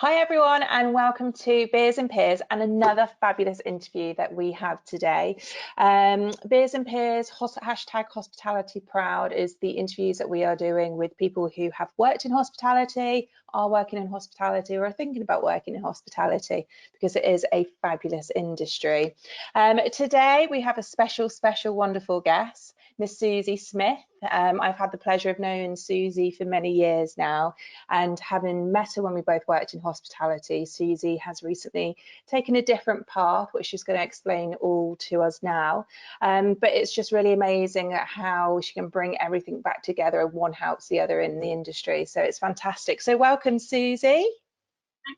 Hi everyone, and welcome to Beers and Peers and another fabulous interview that we have today. Beers and Peers hashtag hospitality proud is the interviews that we are doing with people who have worked in hospitality, are working in hospitality, or are thinking about working in hospitality, because it is a fabulous industry. Today we have a special wonderful guest, Miss Susie Smith. I've had the pleasure of knowing Susie for many years now, and having met her when we both worked in hospitality. Susie has recently taken a different path, which she's going to explain all to us now. But it's just really amazing at how she can bring everything back together and one helps the other in the industry. So it's fantastic. So welcome, Susie.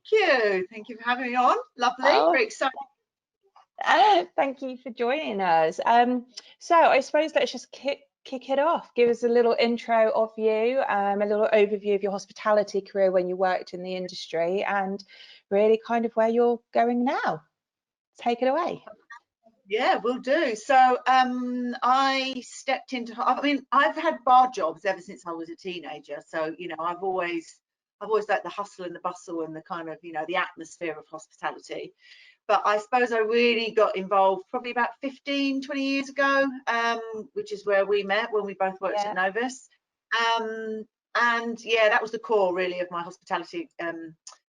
Thank you for having me on. Lovely. Very exciting. Thank you for joining us. So I suppose let's just kick it off. Give us a little intro of you, a little overview of your hospitality career when you worked in the industry, and really kind of where you're going now. Take it away. Yeah, we'll do. So I stepped into, I've had bar jobs ever since I was a teenager. So, I've always liked the hustle and the bustle and the kind of, the atmosphere of hospitality. But I suppose I really got involved probably about 15, 20 years ago, which is where we met when we both worked at Novus. And yeah, that was the core really of my hospitality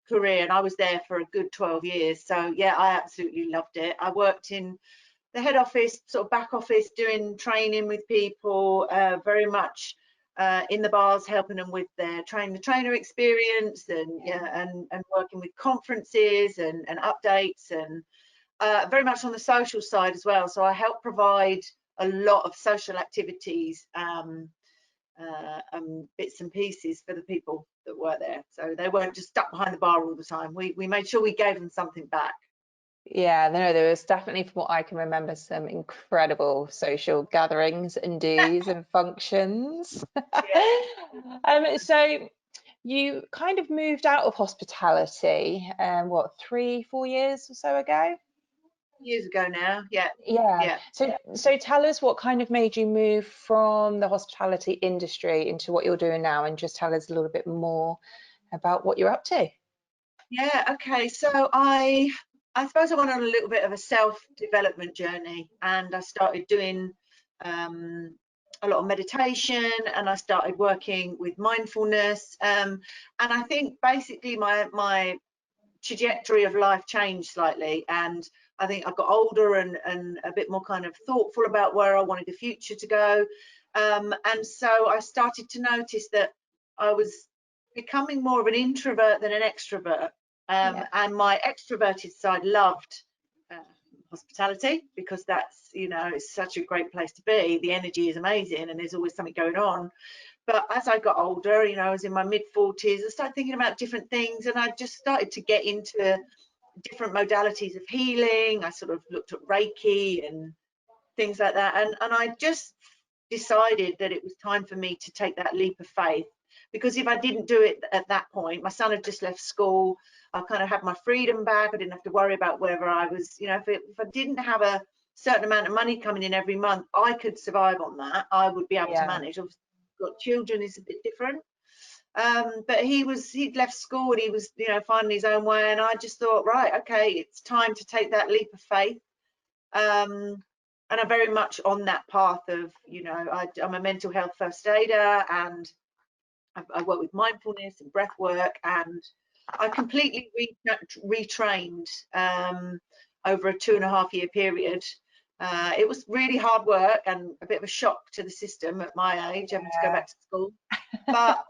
career. And I was there for a good 12 years. So yeah, I absolutely loved it. I worked in the head office, sort of back office, doing training with people, very much in the bars, helping them with their trainer experience, and working with conferences and updates, and very much on the social side as well. So I help provide a lot of social activities, bits and pieces for the people that were there, so they weren't just stuck behind the bar all the time. We made sure we gave them something back. Yeah, no, there was definitely, from what I can remember, some incredible social gatherings and do's and functions. So you kind of moved out of hospitality, what, 3-4 years or so ago? Years ago now, yeah. So tell us what kind of made you move from the hospitality industry into what you're doing now, and just tell us a little bit more about what you're up to. Yeah, okay. So I suppose I went on a little bit of a self-development journey, and I started doing a lot of meditation, and I started working with mindfulness, and I think basically my trajectory of life changed slightly, and I think I got older and a bit more kind of thoughtful about where I wanted the future to go, and so I started to notice that I was becoming more of an introvert than an extrovert, and my extroverted side loved hospitality, because that's, it's such a great place to be. The energy is amazing and there's always something going on. But as I got older, I was in my mid-40s, I started thinking about different things, and I just started to get into different modalities of healing. I sort of looked at Reiki and things like that, and I just decided that it was time for me to take that leap of faith, because if I didn't do it at that point, my son had just left school, I kind of had my freedom back, I didn't have to worry about whether I was, if I didn't have a certain amount of money coming in every month, I could survive on that, I would be able to manage. Obviously, got children is a bit different, but he'd left school and he was, finding his own way, and I just thought, right, okay, it's time to take that leap of faith. And I'm very much on that path of, I'm a mental health first aider, and I work with mindfulness and breath work, and I completely retrained over a 2.5-year period. It was really hard work and a bit of a shock to the system at my age, having to go back to school, but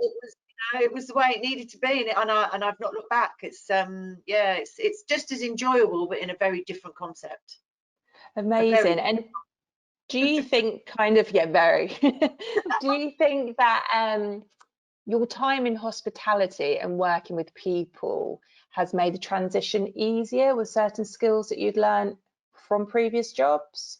it was the way it needed to be, and I've not looked back. It's it's just as enjoyable, but in a very different concept. Amazing. And do you think very do you think that your time in hospitality and working with people has made the transition easier with certain skills that you'd learned from previous jobs?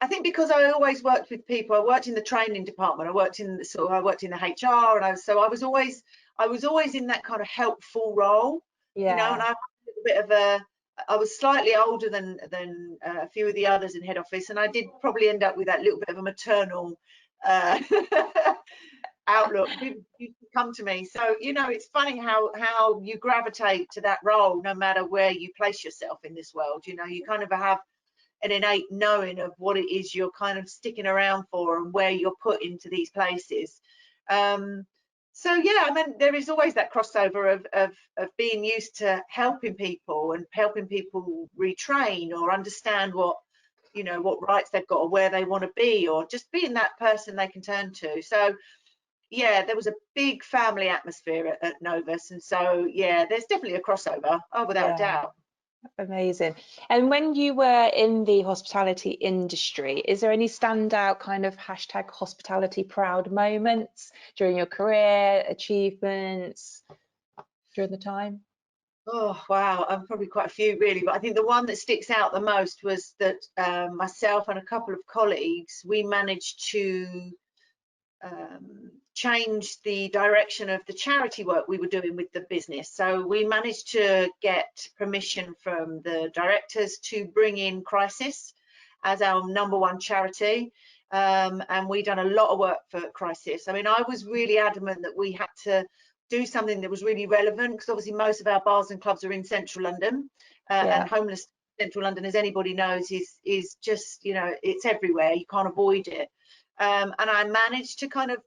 I think because I always worked with people. I worked in the training department. I worked in the HR, and I was always in that kind of helpful role. And I was a little bit of I was slightly older than a few of the others in head office, and I did probably end up with that little bit of a maternal outlook. People used to come to me. So, you know, it's funny how you gravitate to that role no matter where you place yourself in this world. You know, you kind of have an innate knowing of what it is you're kind of sticking around for and where you're put into these places. So yeah, I mean, there is always that crossover of being used to helping people and helping people retrain or understand what, you know, what rights they've got or where they want to be, or just being that person they can turn to. So yeah, there was a big family atmosphere at Novus, and so yeah, there's definitely a crossover, oh, without a Yeah. doubt. Amazing. And when you were in the hospitality industry, is there any standout kind of hashtag hospitality proud moments during your career, achievements during the time? Oh wow, probably quite a few really, but I think the one that sticks out the most was that myself and a couple of colleagues, we managed to change the direction of the charity work we were doing with the business. So we managed to get permission from the directors to bring in Crisis as our #1 charity. And we done a lot of work for Crisis. I mean, I was really adamant that we had to do something that was really relevant, because obviously most of our bars and clubs are in central London, and homeless central London, as anybody knows, is just, you know, it's everywhere, you can't avoid it. And I managed to kind of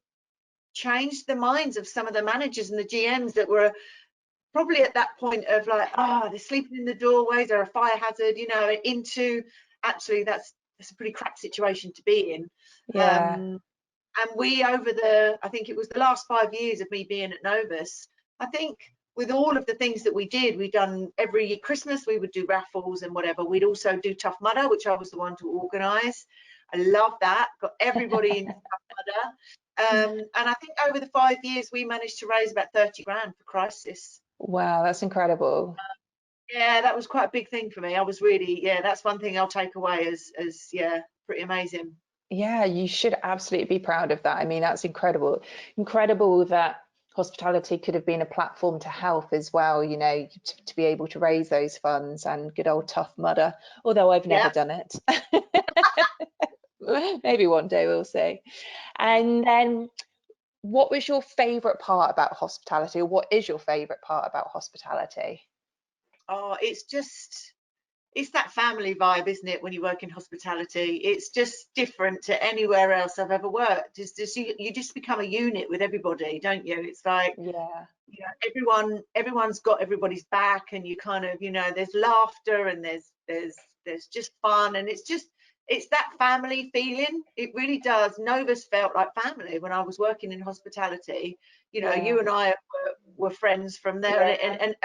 change the minds of some of the managers and the GMs that were probably at that point of like, oh, they're sleeping in the doorways, they're a fire hazard, you know, into actually that's a pretty crap situation to be in. Yeah. And we, over the, I think it was the last 5 years of me being at Novus, I think with all of the things that we did, we've done every Christmas, we would do raffles and whatever. We'd also do Tough Mudder, which I was the one to organise. I love that, got everybody into Tough Mudder. And I think over the 5 years, we managed to raise about 30 grand for Crisis. Wow, that's incredible. Yeah, that was quite a big thing for me. I was really, yeah, that's one thing I'll take away as yeah, pretty amazing. Yeah, you should absolutely be proud of that. I mean, that's incredible. Incredible that hospitality could have been a platform to help as well, you know, to be able to raise those funds, and good old Tough Mudder, although I've never Yeah. done it. Maybe one day we'll see. Yeah. And then what was your favourite part about hospitality, or what is your favourite part about hospitality? Oh, it's that family vibe, isn't it, when you work in hospitality? It's just different to anywhere else I've ever worked. It's just you just become a unit with everybody, don't you? It's like, Yeah, you know, everyone's got everybody's back, and you kind of, you know, there's laughter and there's just fun, and it's that family feeling. It really does. Novus felt like family when I was working in hospitality. You know, yeah, you and I were friends from there, yeah, and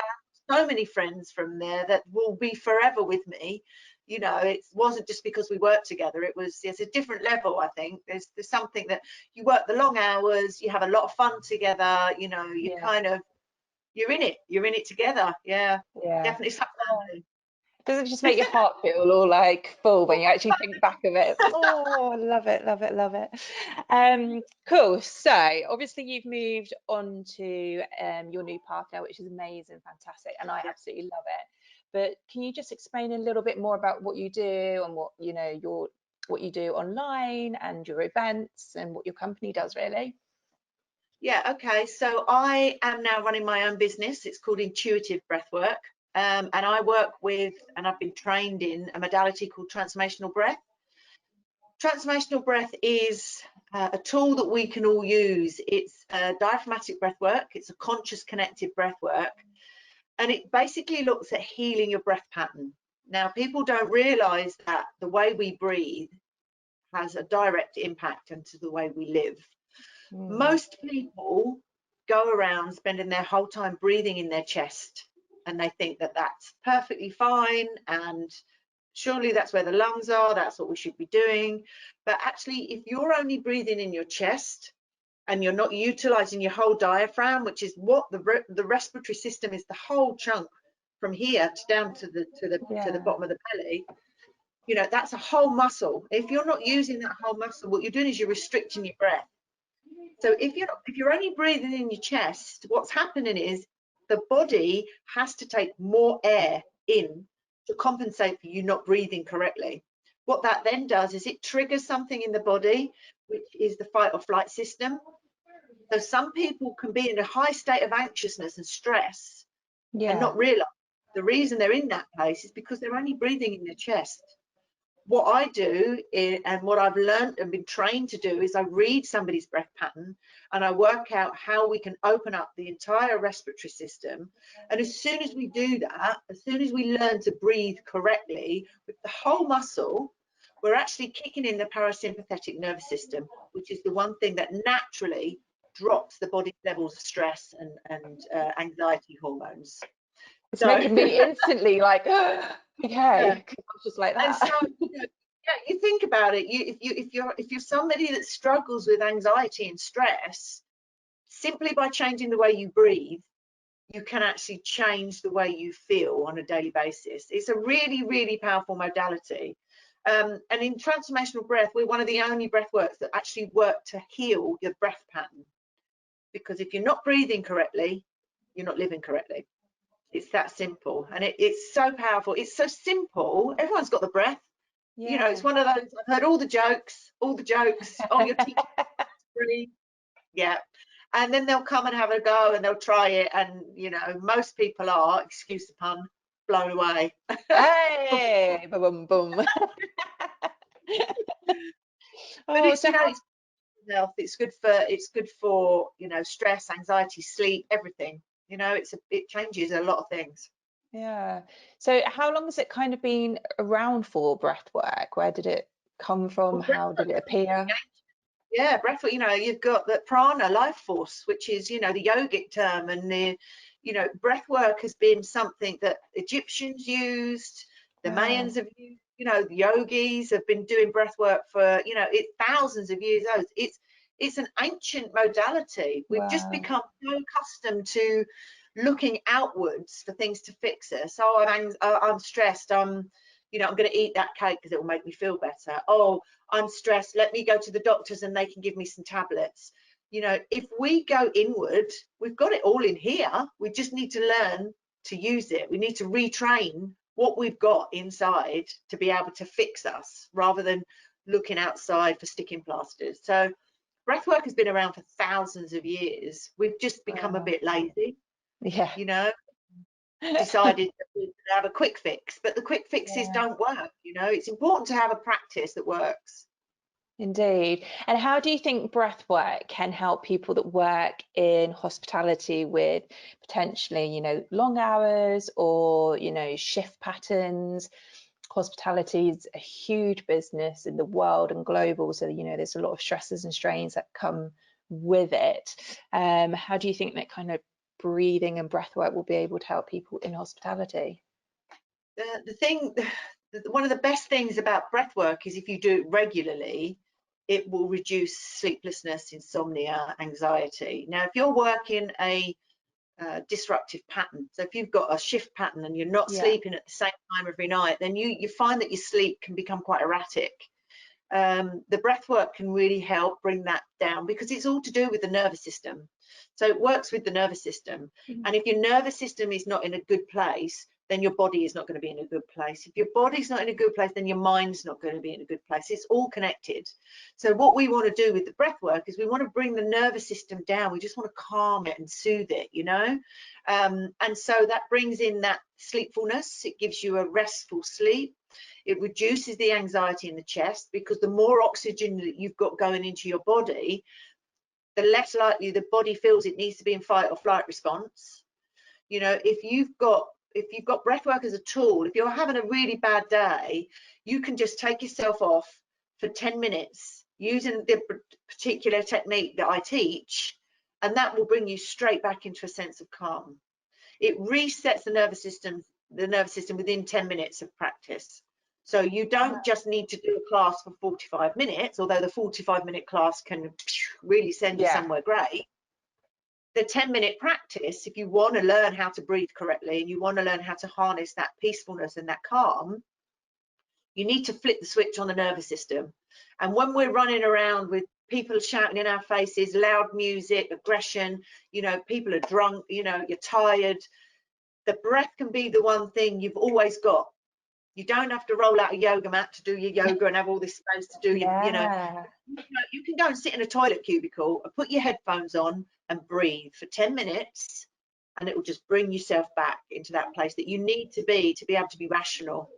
so many friends from there that will be forever with me. You know, it wasn't just because we worked together. It's a different level. I think there's something that you work the long hours, you have a lot of fun together. You know, you yeah, kind of you're in it together. Yeah, yeah. definitely some family. Does it just make your heart feel all like full when you actually think back of it? Oh, I love it, love it, love it. Cool. So obviously you've moved on to your new path now, which is amazing, fantastic, and I Yeah. absolutely love it. But can you just explain a little bit more about what you do, and what what you do online, and your events, and what your company does, really? Yeah, okay. So I am now running my own business. It's called Intuitive Breathwork. And I work with, and I've been trained in a modality called transformational breath. Transformational breath is a tool that we can all use. It's a diaphragmatic breath work. It's a conscious connected breath work. And it basically looks at healing your breath pattern. Now, people don't realize that the way we breathe has a direct impact into the way we live. Mm, Most people go around spending their whole time breathing in their chest, and they think that that's perfectly fine, and surely that's where the lungs are, that's what we should be doing. But actually, if you're only breathing in your chest and you're not utilizing your whole diaphragm, which is what the respiratory system is, the whole chunk from here to down to the yeah, bottom of the belly, you know, that's a whole muscle. If you're not using that whole muscle, what you're doing is you're restricting your breath. So if you're only breathing in your chest, what's happening is the body has to take more air in to compensate for you not breathing correctly. What that then does is it triggers something in the body, which is the fight or flight system. So some people can be in a high state of anxiousness and stress and Yeah. not realize the reason they're in that place is because they're only breathing in their chest. What I do and what I've learned and been trained to do is I read somebody's breath pattern and I work out how we can open up the entire respiratory system. And as soon as we do that, as soon as we learn to breathe correctly with the whole muscle, we're actually kicking in the parasympathetic nervous system, which is the one thing that naturally drops the body levels of stress and anxiety hormones. It's So making me instantly like, okay, yeah. 'cause I was just like And so, that. yeah, you think about it. If you're somebody that struggles with anxiety and stress, simply by changing the way you breathe, you can actually change the way you feel on a daily basis. It's a really, really powerful modality. And in transformational breath, we're one of the only breath works that actually work to heal your breath pattern. Because if you're not breathing correctly, you're not living correctly. It's that simple, and it's so powerful. It's so simple. Everyone's got the breath. You know, it's Yeah. one of those. I've heard all the jokes. Oh, you're teaching me to breathe. Yeah, and then they'll come and have a go, and they'll try it, and you know, most people are, excuse the pun, blown away. Hey, boom, boom. But Oh, it's, so you know, how, it's good health. It's good for you know, stress, anxiety, sleep, everything. You know, it changes a lot of things. yeah. So how long has it kind of been around for, breath work? Where did it come from? Well, How did it appear? yeah, breathwork, you know, you've got the prana, life force, which is, you know, the yogic term, and the, you know, breathwork has been something that Egyptians used, the Yeah. Mayans have used, you know, the yogis have been doing breathwork for, you know, it's thousands of years old. It's an ancient modality. We've just Wow. become so accustomed to looking outwards for things to fix us. Oh, I'm stressed. You know, I'm going to eat that cake because it will make me feel better. Oh, I'm stressed, let me go to the doctors and they can give me some tablets. You know, if we go inward, we've got it all in here. We just need to learn to use it. We need to retrain what we've got inside to be able to fix us rather than looking outside for sticking plasters. So breathwork has been around for thousands of years. We've just become a Wow. bit lazy, Yeah. you know, decided that we could have a quick fix, but the quick fixes Yeah. don't work. You know, it's important to have a practice that works. Indeed. And how do you think breath work can help people that work in hospitality with potentially, long hours or, shift patterns? Hospitality is a huge business in the world and global. So, there's a lot of stresses and strains that come with it. How do you think that kind of breathing and breath work will be able to help people in hospitality? One of the best things about breath work is if you do it regularly, it will reduce sleeplessness, insomnia, anxiety. Now, if you're working a disruptive pattern, so if you've got a shift pattern and you're not Yeah. sleeping at the same time every night, then you find that your sleep can become quite erratic. The breath work can really help bring that down because it's all to do with the nervous system. So it works with the nervous system. And if your nervous system is not in a good place, then your body is not going to be in a good place. If your body's not in a good place, then your mind's not going to be in a good place. It's all connected. So what we want to do with the breath work is we want to bring the nervous system down. We just want to calm it and soothe it, and so that brings in that sleepfulness. It gives you a restful sleep. It reduces the anxiety in the chest because the more oxygen that you've got going into your body, the less likely the body feels it needs to be in fight or flight response. If you've got breath work as a tool, if you're having a really bad day, you can just take yourself off for 10 minutes using the particular technique that I teach, and that will bring you straight back into a sense of calm. It resets the nervous system within 10 minutes of practice. So you don't just need to do a class for 45 minutes, although the 45-minute class can really send you Yeah. somewhere great. The 10-minute practice, if you want to learn how to breathe correctly and you want to learn how to harness that peacefulness and that calm, you need to flip the switch on the nervous system. And when we're running around with people shouting in our faces, loud music, aggression, people are drunk, you're tired, the breath can be the one thing you've always got. You don't have to roll out a yoga mat to do your yoga and have all this space to do your, Yeah. you can go and sit in a toilet cubicle and put your headphones on and breathe for 10 minutes, and it will just bring yourself back into that place that you need to be able to be rational.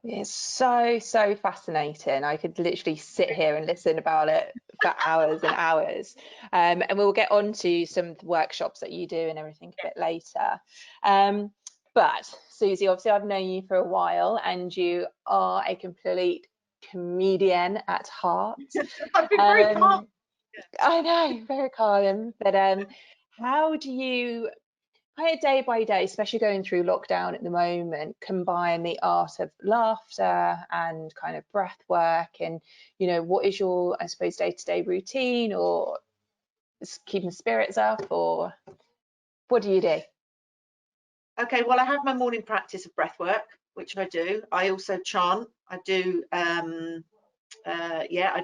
It's so fascinating. I could literally sit here and listen about it for hours and hours. And we'll get on to some of the workshops that you do and everything a bit later. But Susie, obviously I've known you for a while and you are a complete comedian at heart. I've been very calm. I know, very calm. But how do you kind of day by day, especially going through lockdown at the moment, combine the art of laughter and kind of breath work? And, you know, what is your, I suppose, day-to-day routine, or keeping spirits up, or what do you do? Okay, well, I have my morning practice of breath work, which I do. I also chant. I do, I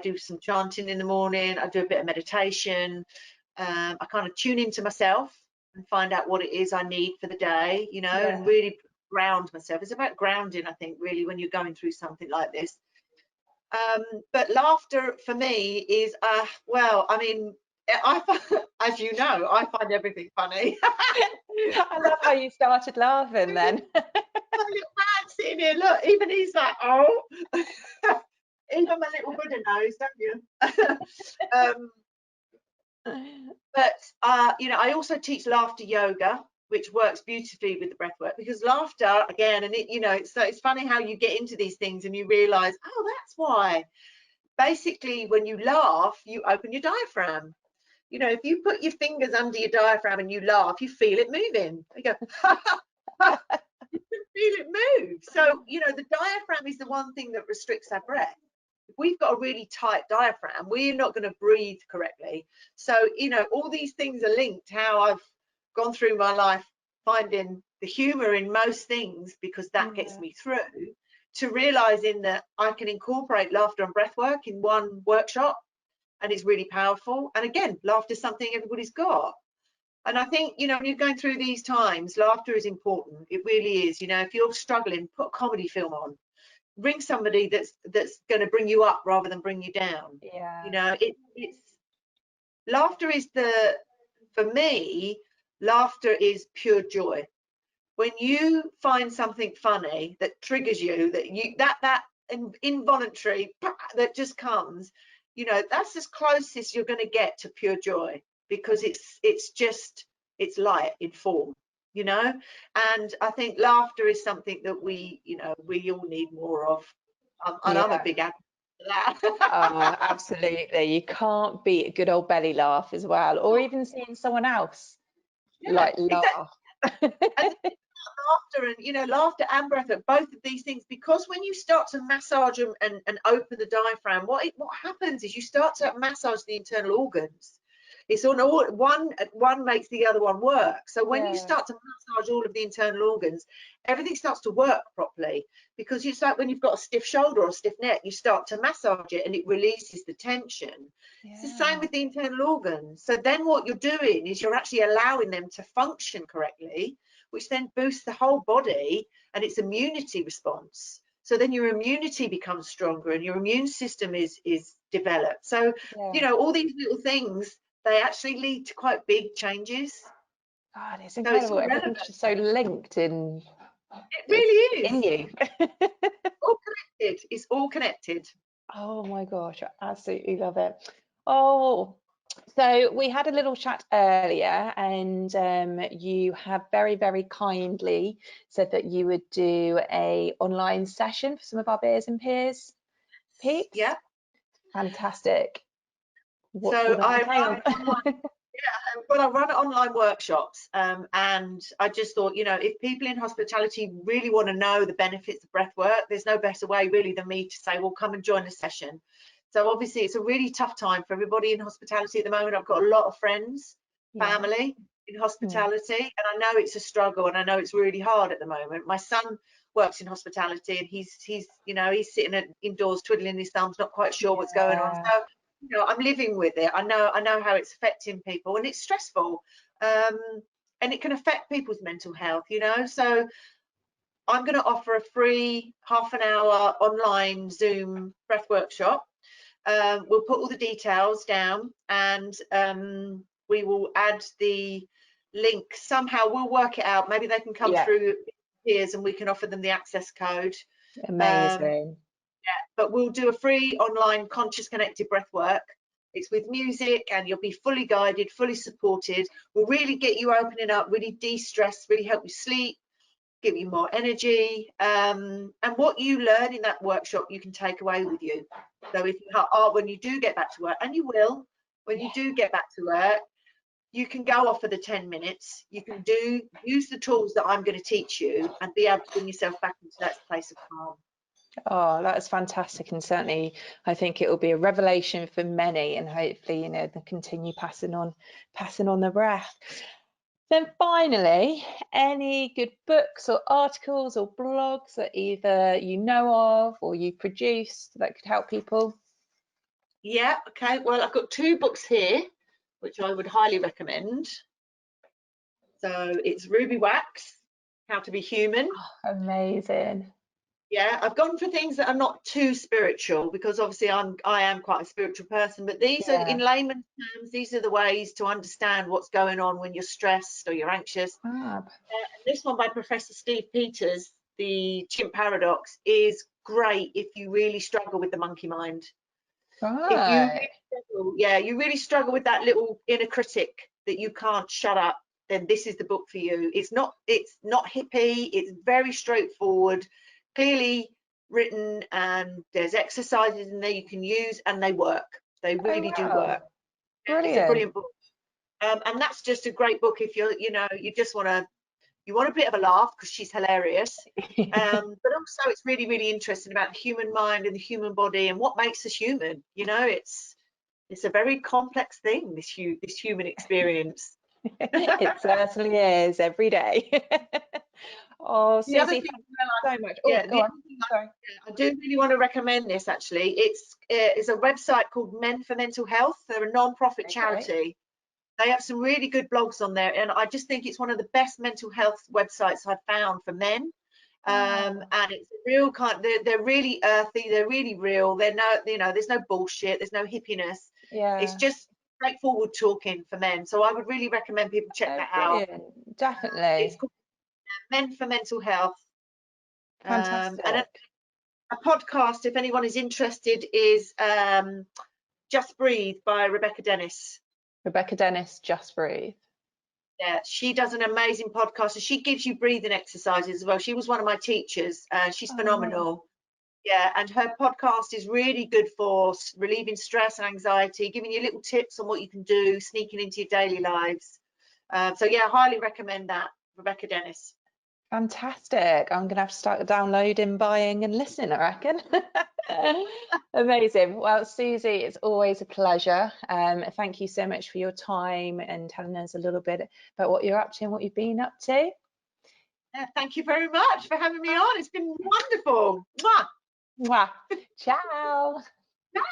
do some chanting in the morning. I do a bit of meditation. I kind of tune into myself and find out what it is I need for the day, you know, and really ground myself. It's about grounding, I think, really, when you're going through something like this. But laughter for me is, well, I mean, as you know, I find everything funny. I love how you started laughing then. My little man sitting here, look, even he's like, oh. Even my little Buddha knows, don't you? You know, I also teach laughter yoga, which works beautifully with the breath work, because laughter, again, and you know, it's funny how you get into these things and you realize, oh, that's why. Basically, when you laugh, you open your diaphragm. You know, if you put your fingers under your diaphragm and you laugh, you feel it moving. You go, you can feel it move. So, you know, the diaphragm is the one thing that restricts our breath. If we've got a really tight diaphragm, we're not going to breathe correctly. So, you know, all these things are linked. How I've gone through my life finding the humor in most things, because that gets me through, to realizing that I can incorporate laughter and breath work in one workshop, and it's really powerful. And again, laughter is something everybody's got. And I think, you know, when you're going through these times, laughter is important. It really is. You know, if you're struggling, put a comedy film on. Bring somebody that's going to bring you up rather than bring you down. Yeah. You know, it's laughter is for me, laughter is pure joy. When you find something funny that triggers you, that involuntary that just comes, you know, that's as close as you're going to get to pure joy, because it's light in form, you know. And I think laughter is something that we all need more of. And I'm a big advocate for that. Absolutely. You can't beat a good old belly laugh as well, or even seeing someone else Yeah, like exactly. laugh. And laughter and, you know, laughter and breath work, both of these things, because when you start to massage them and open the diaphragm, what happens is you start to massage the internal organs. It's on all, one makes the other one work. So when you start to massage all of the internal organs, everything starts to work properly, because it's like when you've got a stiff shoulder or a stiff neck, you start to massage it and it releases the tension. It's the same with the internal organs. So then what you're doing is you're actually allowing them to function correctly, which then boosts the whole body and its immunity response. So then your immunity becomes stronger and your immune system is developed. So, you know, all these little things, they actually lead to quite big changes. God, it's So it's incredible. all Everything's relevant. just so linked in. It It's really is. in you. All connected. It's all connected. Oh my gosh, I absolutely love it. Oh, so we had a little chat earlier, and you have very kindly said that you would do a online session for some of our Beers and Peers peeps. Yeah. Fantastic. What will So that I entail? I run online workshops, and I just thought, you know, if people in hospitality really want to know the benefits of breath work, there's no better way really than me to say, well, come and join the session. So obviously it's a really tough time for everybody in hospitality at the moment. I've got a lot of friends, family in hospitality, and I know it's a struggle, and I know it's really hard at the moment. My son works in hospitality, and he's you know, he's sitting indoors twiddling his thumbs, not quite sure what's going on. So, you know, I'm living with it. I know how it's affecting people, and it's stressful, and it can affect people's mental health, you know. So I'm going to offer a free half-an-hour online Zoom breath workshop. We'll put all the details down, and we will add the link somehow. We'll work it out. Maybe they can come through peers and we can offer them the access code. Amazing. But we'll do a free online conscious connected breath work. It's with music, and you'll be fully guided, fully supported. We'll really get you opening up, really de-stress, really help you sleep, give you more energy. And what you learn in that workshop, you can take away with you. So if you are, when you do get back to work, and you will, when you do get back to work, you can go off for the 10 minutes. You can use the tools that I'm going to teach you and be able to bring yourself back into that place of calm. Oh, that's fantastic, and certainly I think it will be a revelation for many, and hopefully, you know, they'll continue passing on the breath. Then finally, any good books or articles or blogs that either you know of or you produced that could help people? Yeah, okay. Well, I've got 2 books here, which I would highly recommend. So it's Ruby Wax, How to Be Human. Oh, amazing. Yeah, I've gone for things that are not too spiritual, because obviously I am quite a spiritual person, but these are, in layman's terms, these are the ways to understand what's going on when you're stressed or you're anxious. And this one by Professor Steve Peters, The Chimp Paradox, is great if you really struggle with the monkey mind. If you really struggle, you really struggle with that little inner critic that you can't shut up, then this is the book for you. It's not hippie, it's very straightforward, clearly written, and there's exercises in there you can use, and they work. They really do work. Brilliant. It's a brilliant book. And that's just a great book if you're, you know, you want a bit of a laugh, because she's hilarious. But also it's really, really interesting about the human mind and the human body and what makes us human. You know, it's a very complex thing, this human experience. It certainly is every day. Oh, The other Susie, thing, thank you so much. Oh, go on. Sorry. I do really want to recommend this, actually. It's a website called Men for Mental Health. They're a non-profit charity. They have some really good blogs on there, and I just think it's one of the best mental health websites I've found for men. And it's a real they're really earthy, they're really real. They're there's no bullshit, there's no hippiness. It's just straightforward talking for men. So I would really recommend people check that out. Definitely. It's called Men for Mental Health. Fantastic. And a podcast, if anyone is interested, is Just Breathe by Rebecca Dennis. Rebecca Dennis, Just Breathe. Yeah, she does an amazing podcast, and she gives you breathing exercises as well. She was one of my teachers. She's phenomenal. Yeah, and her podcast is really good for relieving stress and anxiety, giving you little tips on what you can do, sneaking into your daily lives. So yeah, highly recommend that, Rebecca Dennis. Fantastic. I'm going to have to start downloading, buying and listening, I reckon. Amazing. Well, Susie, it's always a pleasure. Thank you so much for your time and telling us a little bit about what you're up to and what you've been up to. Yeah, thank you very much for having me on. It's been wonderful. Mwah. Mwah. Ciao. Ciao.